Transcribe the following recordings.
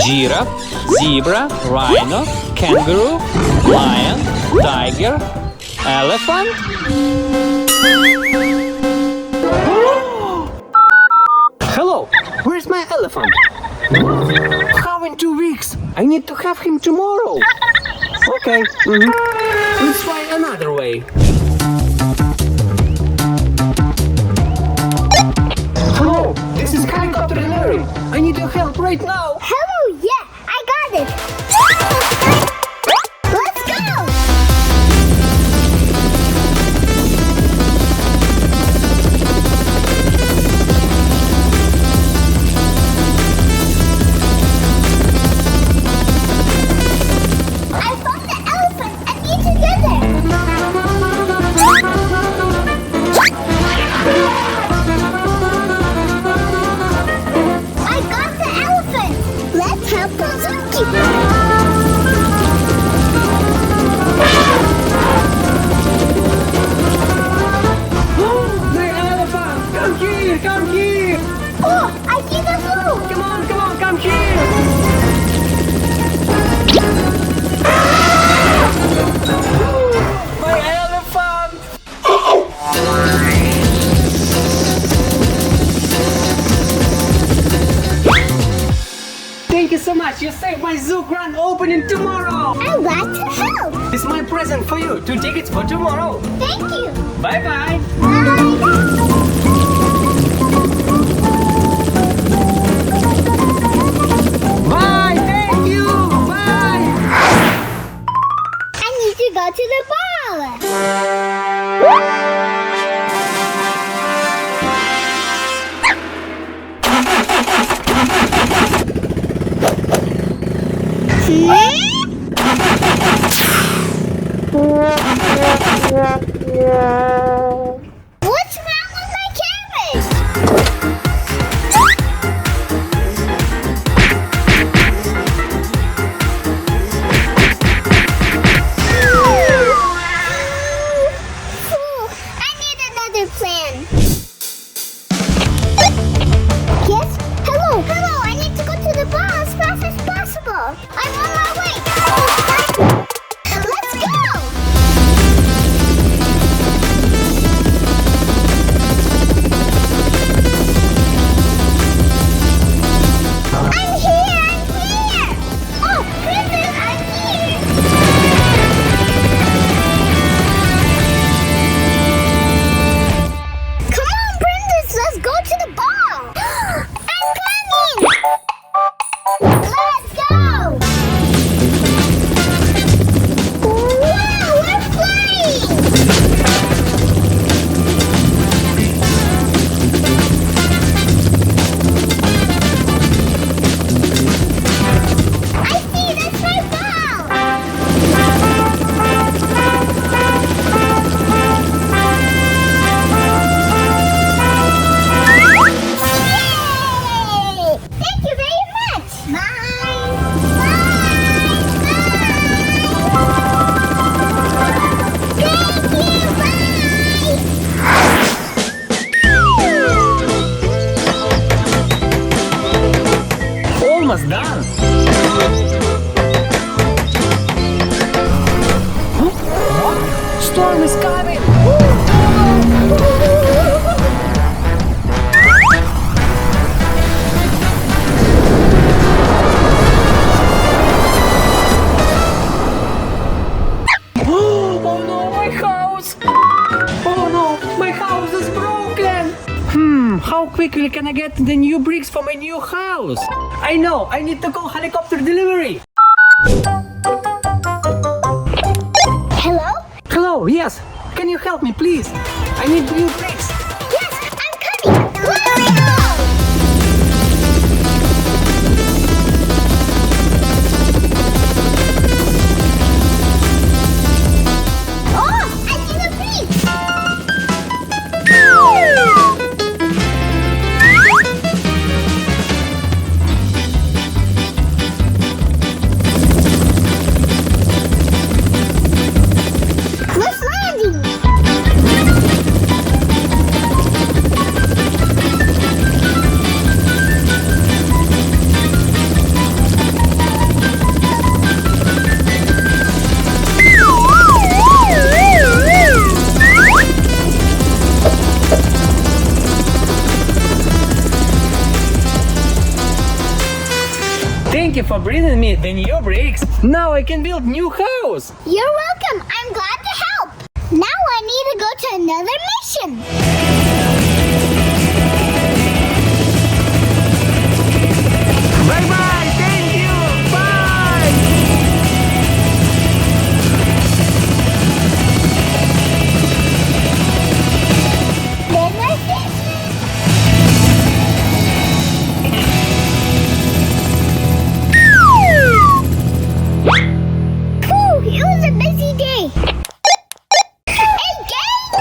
giraffe, zebra, rhino, kangaroo, lion, tiger, elephant. Hello, where's my elephant? How in 2 weeks? I need to have him tomorrow. Okay, let's try another way. Hello, this is helicopter delivery. I need your help right now. Hello, yeah, I got it. Let's go. I found the elephant and me together. I got the elephant. Let's help the zookeeper. My elephant! Come here, come here! Oh, I see the blue. Come on, come here! My elephant! Thank you so much. You saved my zoo grand opening tomorrow. I like to help. This is my present for you. 2 tickets for tomorrow. Thank you. Bye bye. Bye. Bye. Thank you. Bye. I need to go to the ball. What's wrong with my cabbage? I need another plan. Yes? Hello, I need to go to the ball as fast as possible. I'm on my way. Let's go. I'm here. Oh, Princess, I'm here. Come on, Princess, let's go to the ball. I'm coming. Let's go. Wow, we're flying. I see, that's my ball. Yay! Thank you very much. Bye. Thank you. Bye. Almost done. Huh? What? Storm is coming. Oh no, my house! Oh no, my house is broken! How quickly can I get the new bricks for my new house? I know, I need to call helicopter delivery. Hello? Hello, yes. Can you help me, please? I need new bricks. Yes, I'm coming. Let's go. Oh, I see the bricks. Let's landing. Thank you for bringing me the new bricks. Now I can build new house. You're welcome. I'm glad to help. Now I need to go to another mission. Bye-bye. Thank you. Bye. There's my station. Phew, it was a busy day. Hey, gang!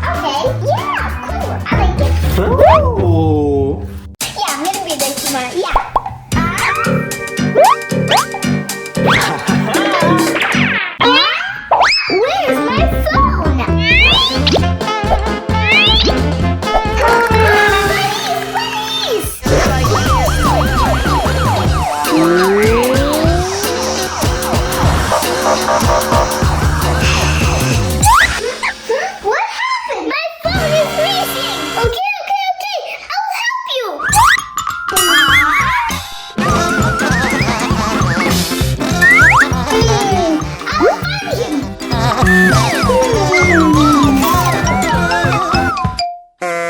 Okay, yeah, cool. I like it. Oh. Yeah, I'm gonna be the smart. Yeah. Where's my phone? What happened? My phone is freezing. Okay. I'll help you. I'll find him.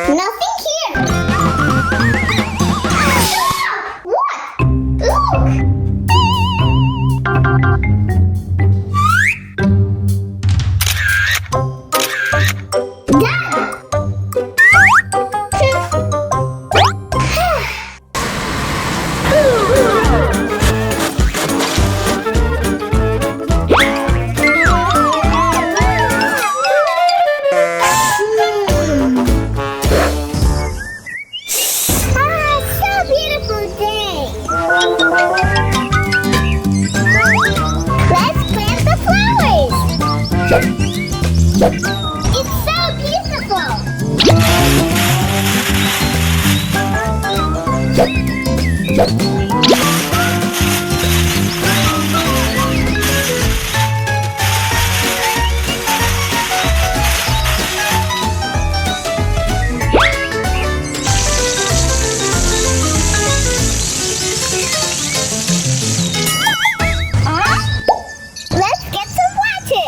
Nothing here. What? Look. Let's plant the flowers. It's so beautiful. Let's get some water.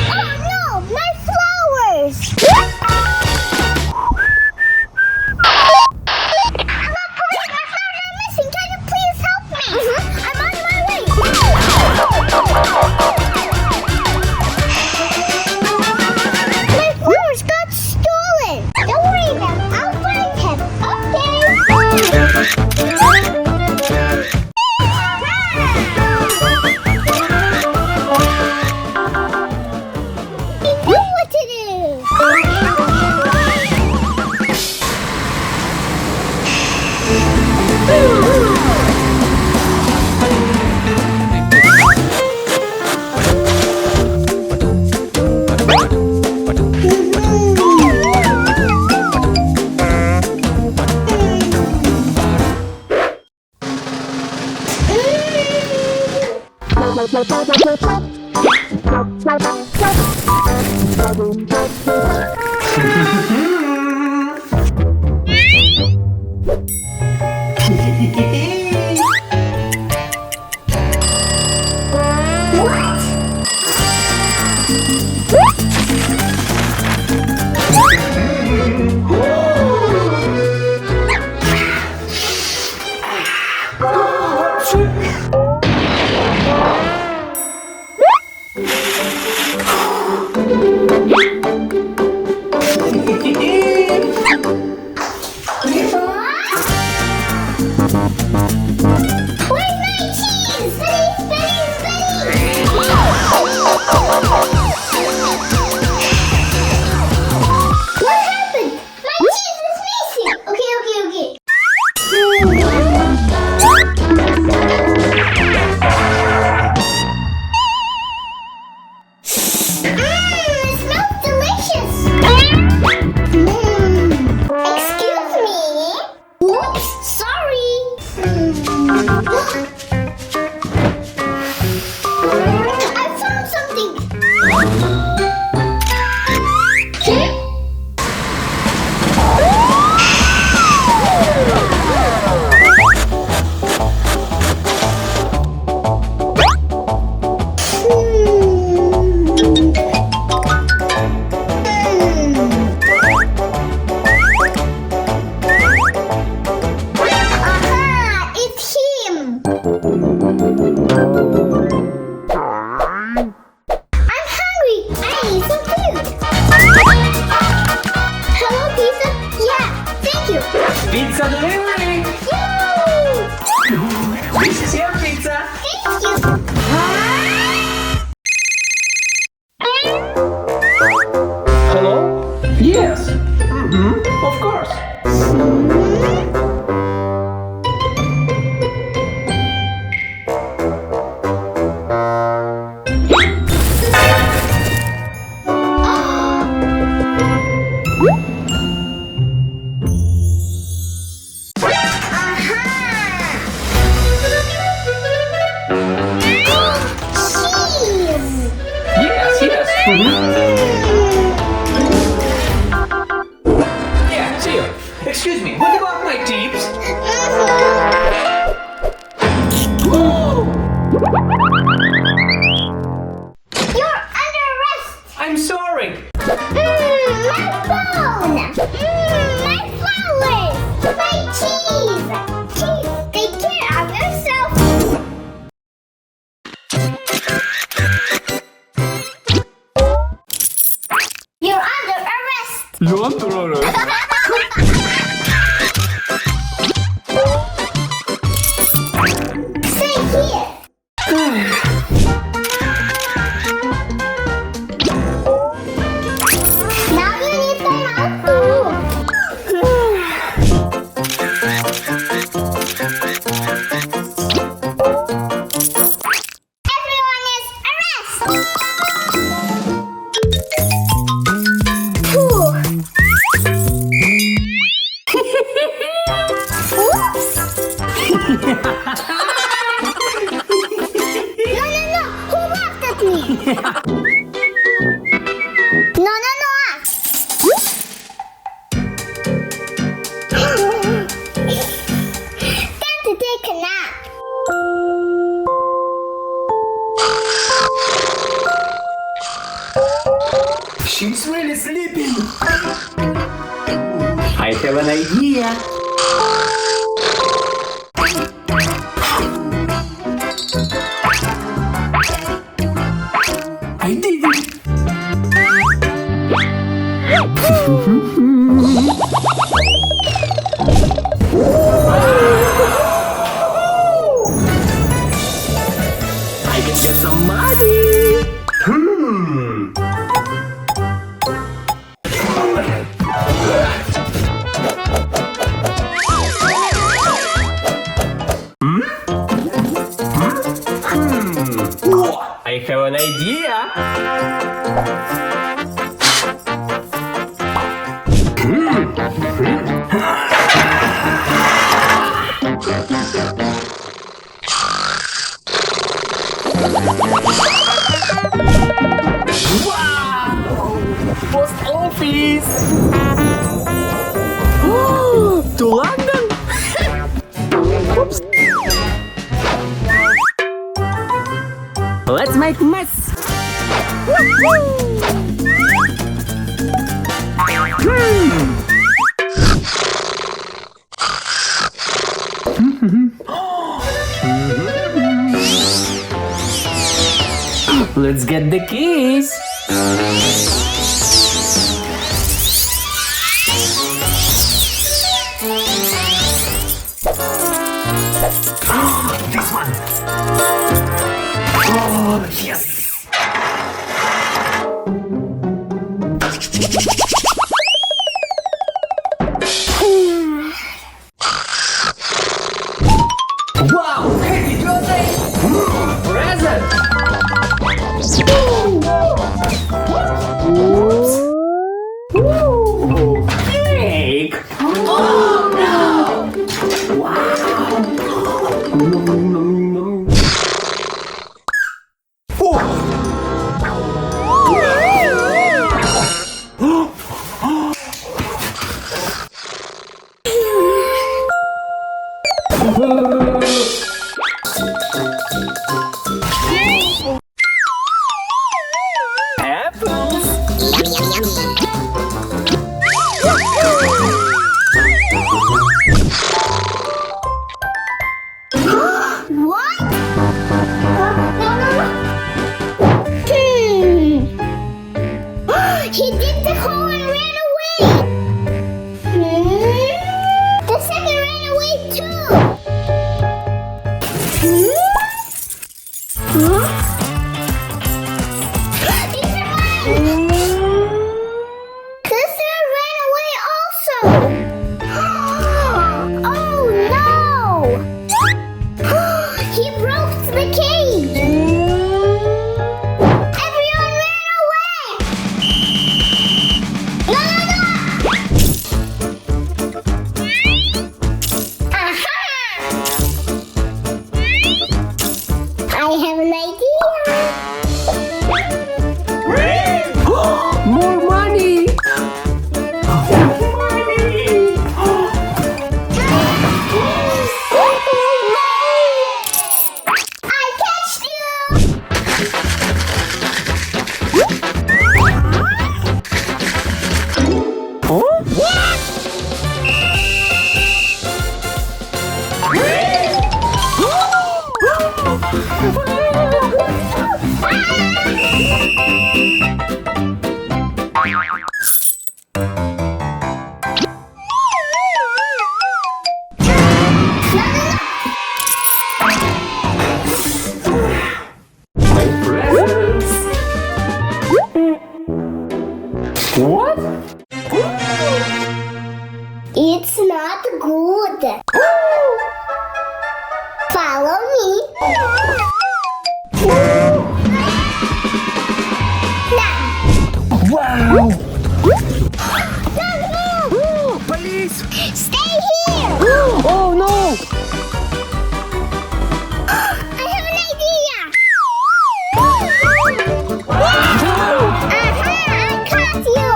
Oh no, my flowers! I'm not putting my flowers are missing. Can you please help me? I'm on my way. My flowers got stolen. Don't worry about it. I'll find him. I know what to do. Aha! It's him! I'm hungry! I need some food! Hello, pizza? Yeah, thank you! Pizza delivery! Yoo! This is your pizza! Thank you! Hello? Yes. Of course. Cheese! Yes, yes. Yeah, see you. Excuse me, what about my tips? You're under arrest! I'm sorry. My phone! My flowers! My cheese! Cheese, take care of yourself! You're under arrest! You want to roll Stay here! Now you need time out too! Everyone is arrested! Phew. Oops! No! Who laughed at me? No! Time to take a nap. She's really sleeping. I have an idea. I did it. I can get some money. I have an idea. Wow! Post office! To London? Oops! Let's make mess! Let's get the keys! This one! Oh, yes! Wow! Happy birthday! Present! Ooh, cake! Oh no! Wow! He did the hole and ran away. The second ran away too. These are mine. This one ran away also. Oh no! He broke the cage. Everyone ran away. No, no, no! Aha! I have an idea. More money! I catched you! Presents! What? It's not good. Follow me. Now. Wow! No, Police! stay here. Oh no! I have an idea. Aha, I caught you.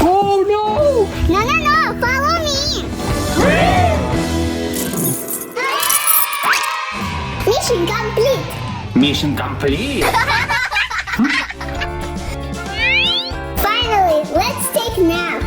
Oh no! No, no, no, follow me. Mission complete. Mission complete! Finally, let's take a nap.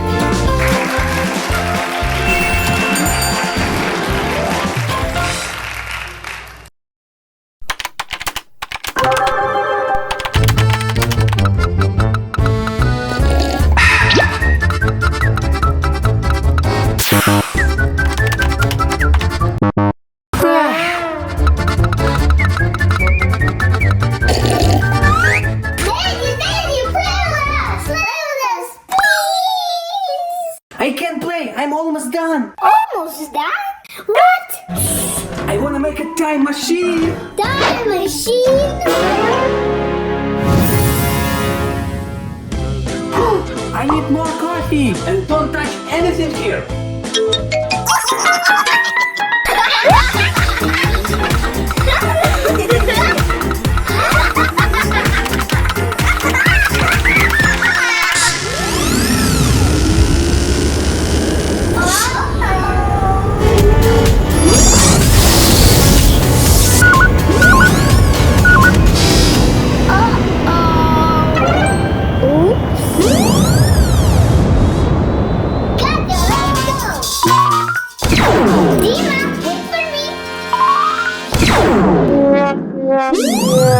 Daddy, play with us. Play with us, please. I can't play! I'm almost done! Almost done? What? I wanna make a time machine! Time machine? I need more coffee! And don't touch anything here!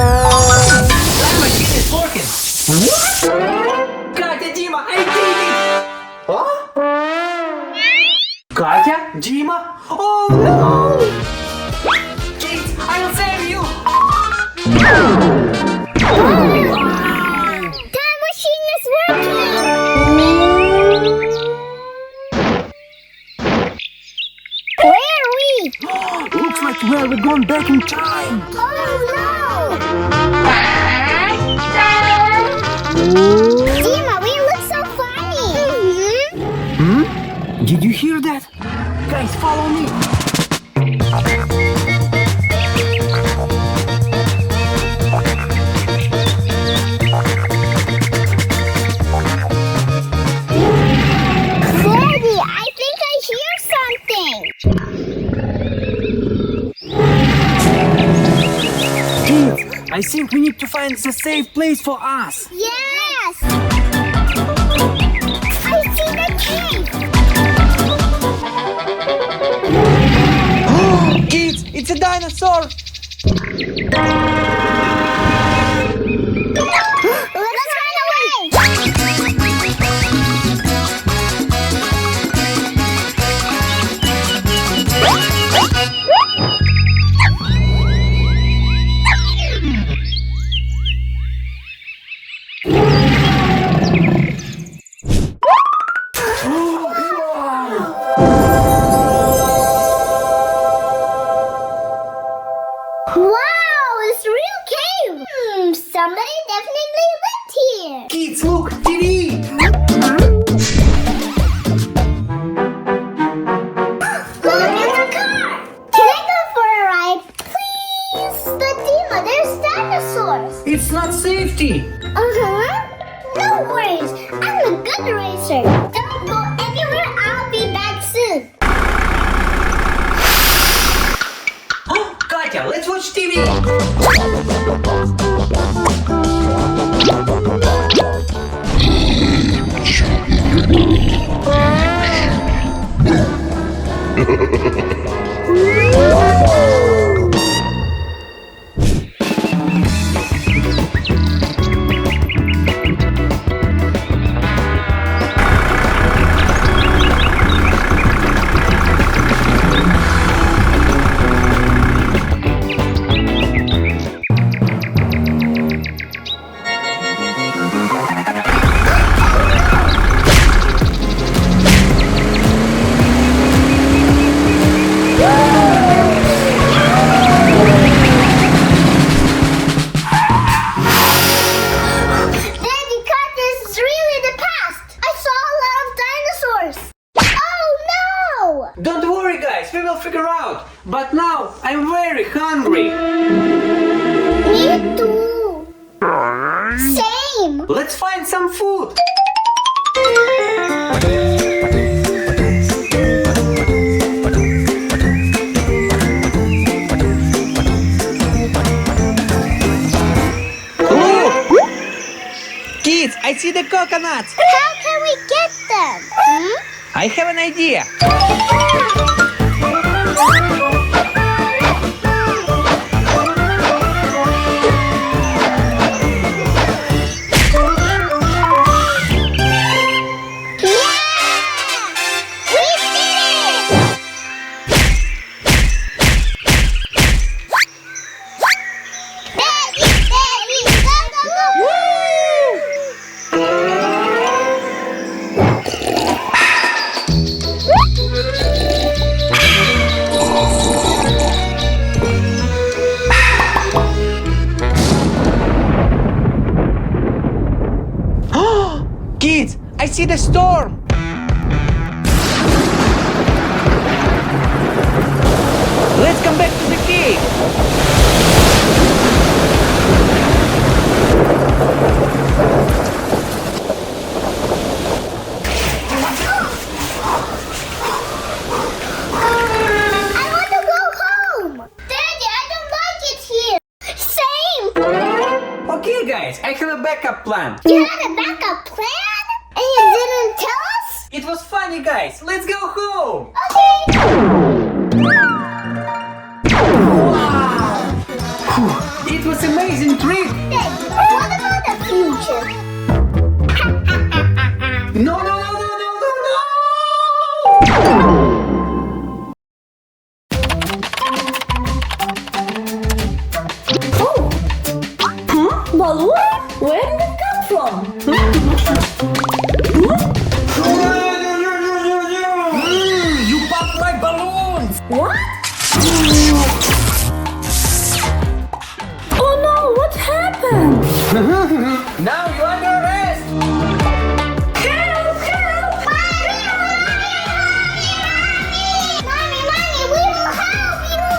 Time machine is working! What? Katya, Dima, I did it! Huh? Katya? Dima? Oh no! Kids, I'll save you! Time machine is working! Where are we? Looks like we're going back in time! Oh no! Dima, we look so funny! Did you hear that? Guys, follow me! Daddy, I think I hear something! Kids, I think we need to find the safe place for us! Yes! I see the cave! Kids, it's a dinosaur! There's dinosaurs. It's not safety. Uh-huh. No worries. I'm a good racer. Don't go anywhere. I'll be back soon. Katya, let's watch TV. Daddy, this is really the past. I saw a lot of dinosaurs. Oh no! Don't worry, guys. We will figure out. But now I'm very hungry. Me too. Same. Let's find some food. Kids, I see the coconuts. How can we get them? I have an idea. Kids, I see the storm. Let's come back to the cave. I want to go home. Daddy, I don't like it here. Same. Okay, guys, I have a backup plan. You had a backup plan? And you didn't tell us? It was funny, guys. Let's go home. Okay. Wow! It was amazing trip. Daddy, what about the future? No, no, no, no, no, no, no! Oh! Huh? Balloon? Where did it come from? You popped my balloons! What? Oh no, what happened? Now you're under arrest! Help! Help! Mommy, we will help you.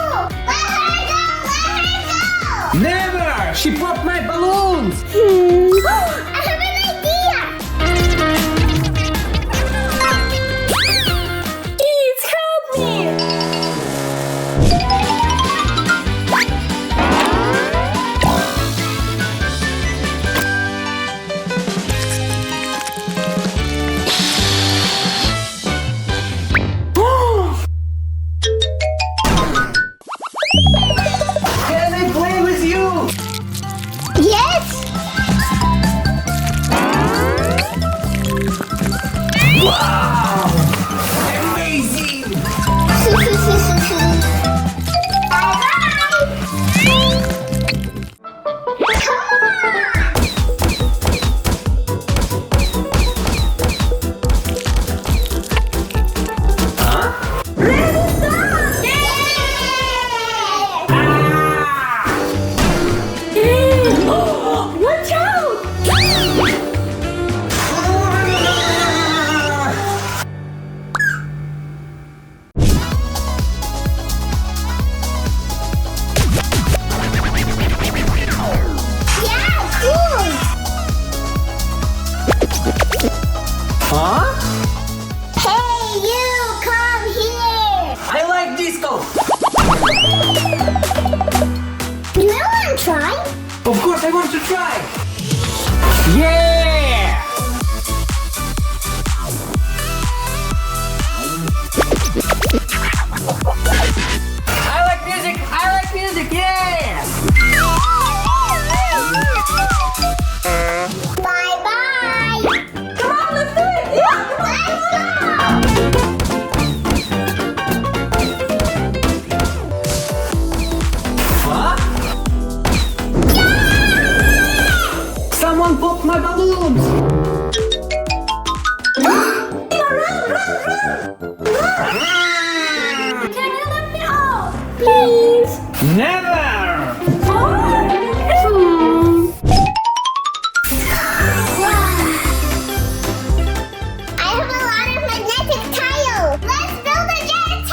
Let her go. Never! She popped my balloons! I have an idea. Please help me! Can I play with you? Yes. Of course, I want to try. Yeah! I like music. I like music. Yeah! Bye bye. Come on, let's do it. Yeah, come on. Let's go. Huh? Someone popped my balloons. Can you let me out, please? Never! I have a lot of magnetic tile. Let's build a giant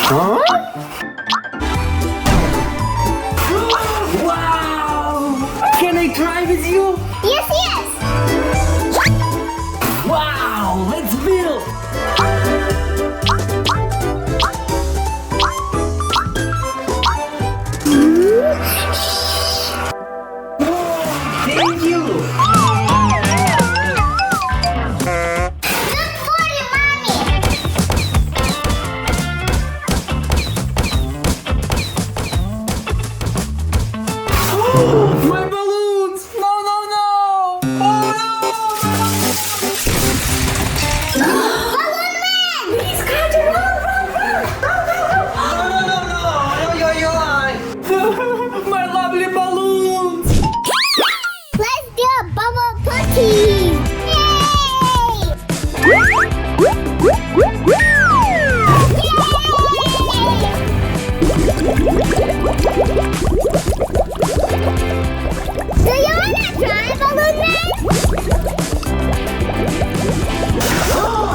Huh? Wow! Can I try with you? Yes, yes. Wow! Let's build! Thank you! Good for you, mommy. My balloons! No, no, no! Oh Balloon man. Please, Katya, run, run, run. no! No! My lovely balloons! Let's do a bubble cookie. Do you want to try, Balloon Man?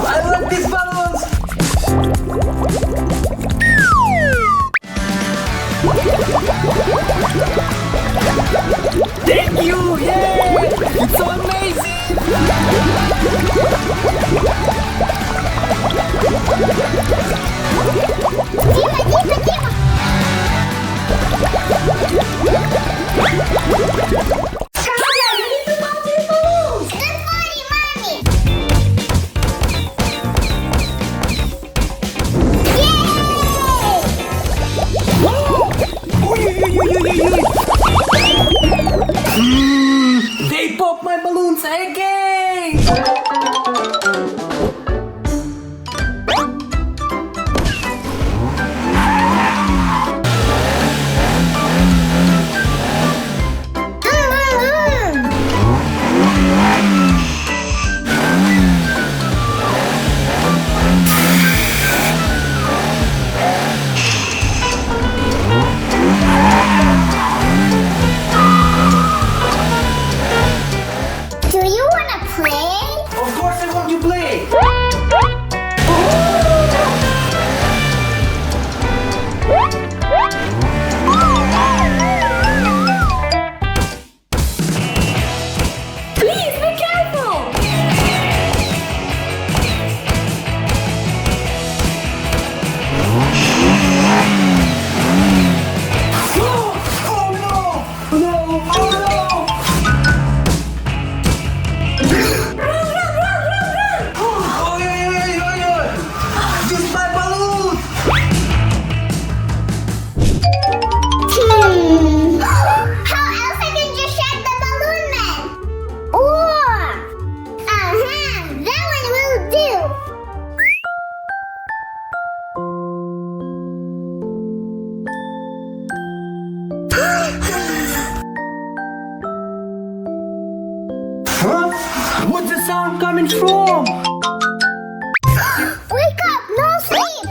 I love these balloons! Thank you! Yeah! It's so amazing! Dima, Dima, Dima. Katya, you need to count these balloons. Good for you, mommy. Yay! They popped my balloons again! Do you want to play? Of course I want to play! Please, be careful. Oh no! No! Oh no! Oh yeah! Just my balloons! How else I can just shut the balloon man? Or, that one will do. Huh? What's the sound coming from? Wake up, no sleep.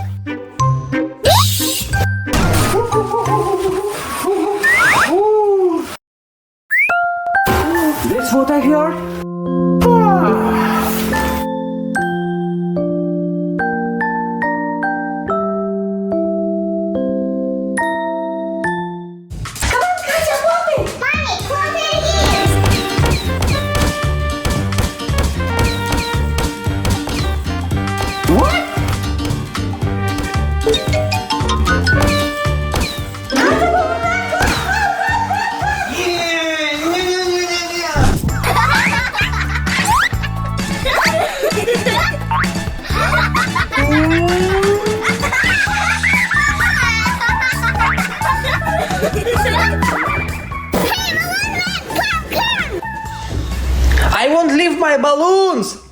That's what I heard? Ah. Come on, Katya, mommy. Mommy, leave my balloons!